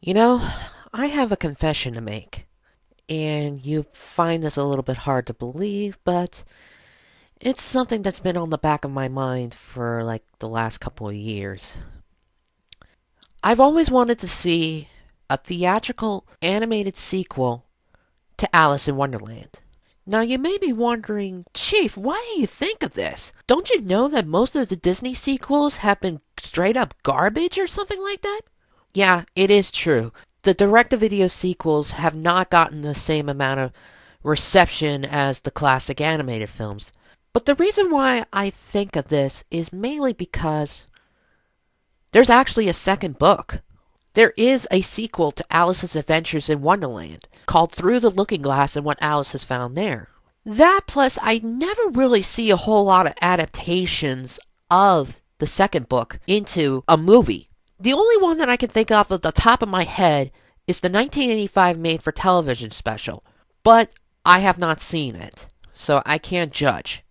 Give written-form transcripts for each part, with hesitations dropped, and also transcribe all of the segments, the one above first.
You know, I have a confession to make, and you find this a little bit hard to believe, but it's something that's been on the back of my mind for like the last couple of years. I've always wanted to see a theatrical animated sequel to Alice in Wonderland. Now, you may be wondering, Chief, why do you think of this? Don't you know that most of the Disney sequels have been straight up garbage or something like that? Yeah, it is true. The direct-to-video sequels have not gotten the same amount of reception as the classic animated films. But the reason why I think of this is mainly because there's actually a second book. There is a sequel to Alice's Adventures in Wonderland called Through the Looking Glass and What Alice Has Found There. That plus, I never really see a whole lot of adaptations of the second book into a movie. The only one that I can think of at the top of my head is the 1985 made-for-television special, but I have not seen it, so I can't judge.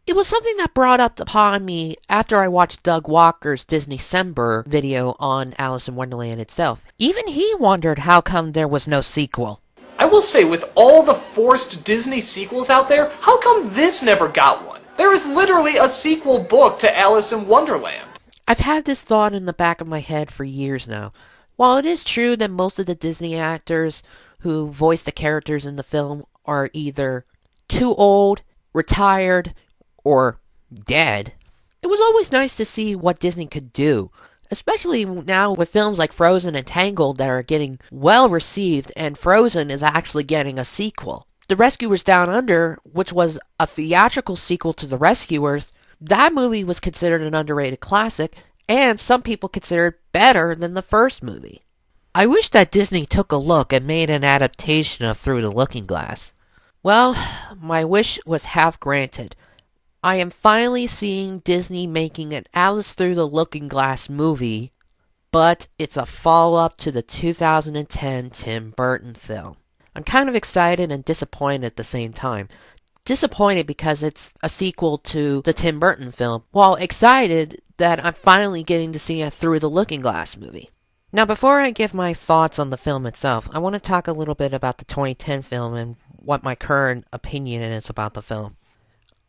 It was something that brought up upon me after I watched Doug Walker's Disneycember video on Alice in Wonderland itself. Even he wondered how come there was no sequel. I will say, with all the forced Disney sequels out there, how come this never got one? There is literally a sequel book to Alice in Wonderland. I've had this thought in the back of my head for years now. While it is true that most of the Disney actors who voice the characters in the film are either too old, retired, or dead, it was always nice to see what Disney could do, especially now with films like Frozen and Tangled that are getting well received, and Frozen is actually getting a sequel. The Rescuers Down Under, which was a theatrical sequel to The Rescuers, that movie was considered an underrated classic, and some people consider it better than the first movie. I wish that Disney took a look and made an adaptation of Through the Looking Glass. Well, my wish was half granted. I am finally seeing Disney making an Alice Through the Looking Glass movie, but it's a follow-up to the 2010 Tim Burton film. I'm kind of excited and disappointed at the same time. Disappointed because it's a sequel to the Tim Burton film, while excited that I'm finally getting to see a Through the Looking Glass movie. Now, before I give my thoughts on the film itself, I want to talk a little bit about the 2010 film and what my current opinion is about the film.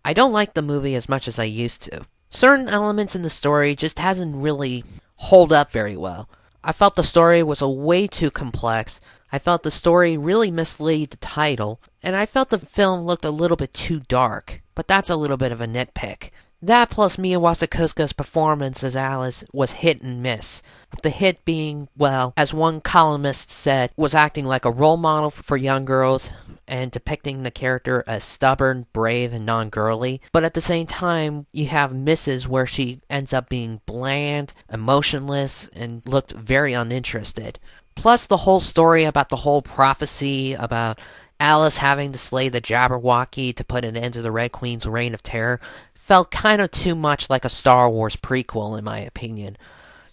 I don't like the movie as much as I used to. Certain elements in the story just hasn't really hold up very well. I felt the story was way too complex. I felt the story really mislaid the title, and I felt the film looked a little bit too dark, but that's a little bit of a nitpick. That plus Mia Wasikowska's performance as Alice was hit and miss. The hit being, well, as one columnist said, was acting like a role model for young girls and depicting the character as stubborn, brave, and non-girly. But at the same time, you have misses where she ends up being bland, emotionless, and looked very uninterested. Plus the whole story about the whole prophecy about Alice having to slay the Jabberwocky to put an end to the Red Queen's reign of terror felt kind of too much like a Star Wars prequel, in my opinion.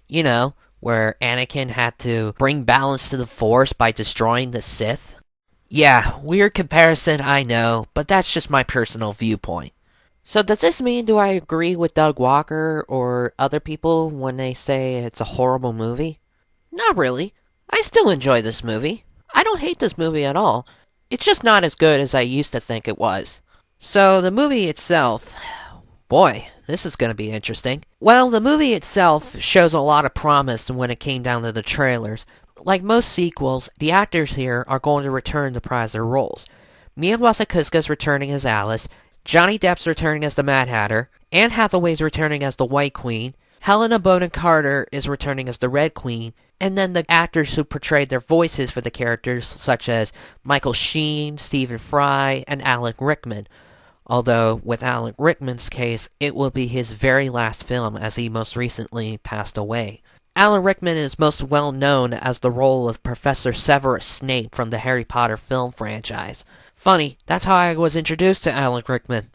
You know, where Anakin had to bring balance to the Force by destroying the Sith. Yeah, weird comparison, I know, but that's just my personal viewpoint. So does this mean do I agree with Doug Walker or other people when they say it's a horrible movie? Not really. I still enjoy this movie. I don't hate this movie at all. It's just not as good as I used to think it was. So the movie itself, boy, this is going to be interesting. Well, the movie itself shows a lot of promise when it came down to the trailers. Like most sequels, the actors here are going to return to prize their roles. Mia Wasikowska's returning as Alice, Johnny Depp's returning as the Mad Hatter, Anne Hathaway's returning as the White Queen, Helena Bonham Carter is returning as the Red Queen, and then the actors who portrayed their voices for the characters, such as Michael Sheen, Stephen Fry, and Alan Rickman. Although, with Alan Rickman's case, it will be his very last film as he most recently passed away. Alan Rickman is most well known as the role of Professor Severus Snape from the Harry Potter film franchise. Funny, that's how I was introduced to Alan Rickman.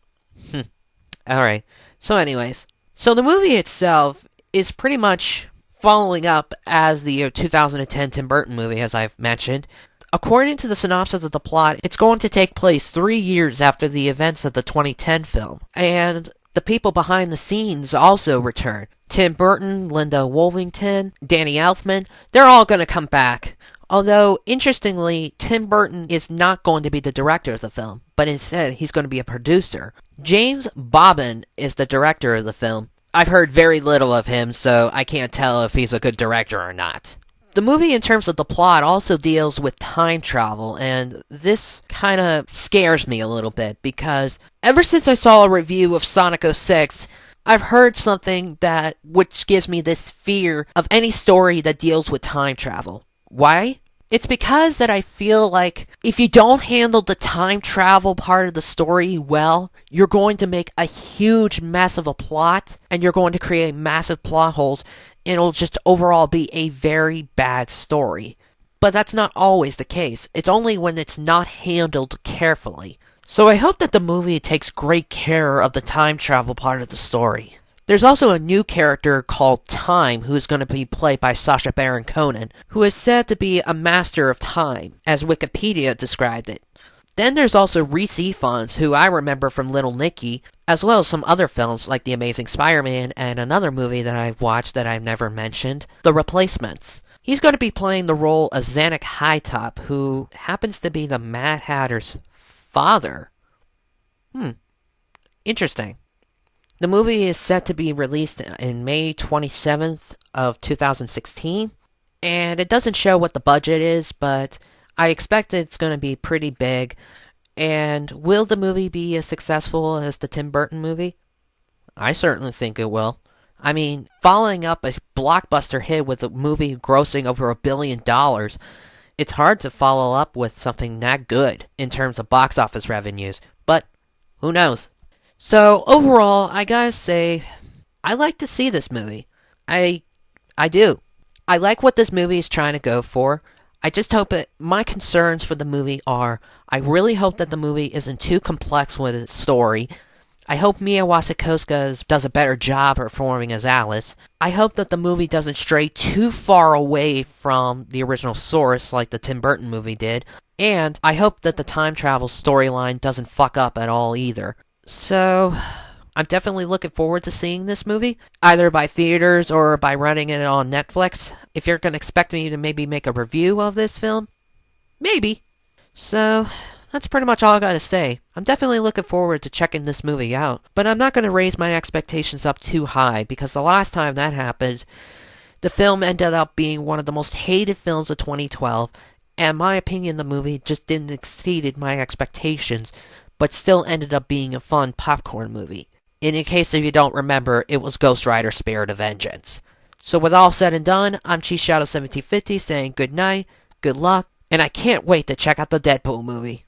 Alright, so anyways. So the movie itself is pretty much following up as the 2010 Tim Burton movie, as I've mentioned. According to the synopsis of the plot, it's going to take place 3 years after the events of the 2010 film. And the people behind the scenes also return. Tim Burton, Linda Woolvington, Danny Elfman, they're all going to come back. Although, interestingly, Tim Burton is not going to be the director of the film, but instead he's going to be a producer. James Bobbin is the director of the film. I've heard very little of him, so I can't tell if he's a good director or not. The movie, in terms of the plot, also deals with time travel, and this kind of scares me a little bit, because ever since I saw a review of Sonic 06, I've heard something which gives me this fear of any story that deals with time travel. Why? It's because that I feel like if you don't handle the time travel part of the story well, you're going to make a huge mess of a plot, and you're going to create massive plot holes, and it'll just overall be a very bad story. But that's not always the case. It's only when it's not handled carefully. So I hope that the movie takes great care of the time travel part of the story. There's also a new character called Time, who is going to be played by Sacha Baron Cohen, who is said to be a master of time, as Wikipedia described it. Then there's also Rhys Ifans, who I remember from Little Nicky, as well as some other films like The Amazing Spider-Man and another movie that I've watched that I've never mentioned, The Replacements. He's going to be playing the role of Zanuck Hightop, who happens to be the Mad Hatter's father. Interesting. The movie is set to be released in May 27th of 2016, and it doesn't show what the budget is, but I expect it's going to be pretty big. And will the movie be as successful as the Tim Burton movie? I certainly think it will. I mean, following up a blockbuster hit with a movie grossing over $1 billion, it's hard to follow up with something that good in terms of box office revenues, but who knows? So, overall, I gotta say, I like to see this movie. I do. I like what this movie is trying to go for. I just hope my concerns for the movie are, I really hope that the movie isn't too complex with its story. I hope Mia Wasikowska does a better job performing as Alice. I hope that the movie doesn't stray too far away from the original source like the Tim Burton movie did. And I hope that the time travel storyline doesn't fuck up at all either. So, I'm definitely looking forward to seeing this movie, either by theaters or by renting it on Netflix. If you're going to expect me to maybe make a review of this film, maybe. So, that's pretty much all I gotta say. I'm definitely looking forward to checking this movie out, but I'm not going to raise my expectations up too high, because the last time that happened, the film ended up being one of the most hated films of 2012, and in my opinion, the movie just didn't exceed my expectations, but still ended up being a fun popcorn movie. And in case if you don't remember, it was Ghost Rider Spirit of Vengeance. So with all said and done, I'm Cheese Shadow 1750 saying good night, good luck, and I can't wait to check out the Deadpool movie.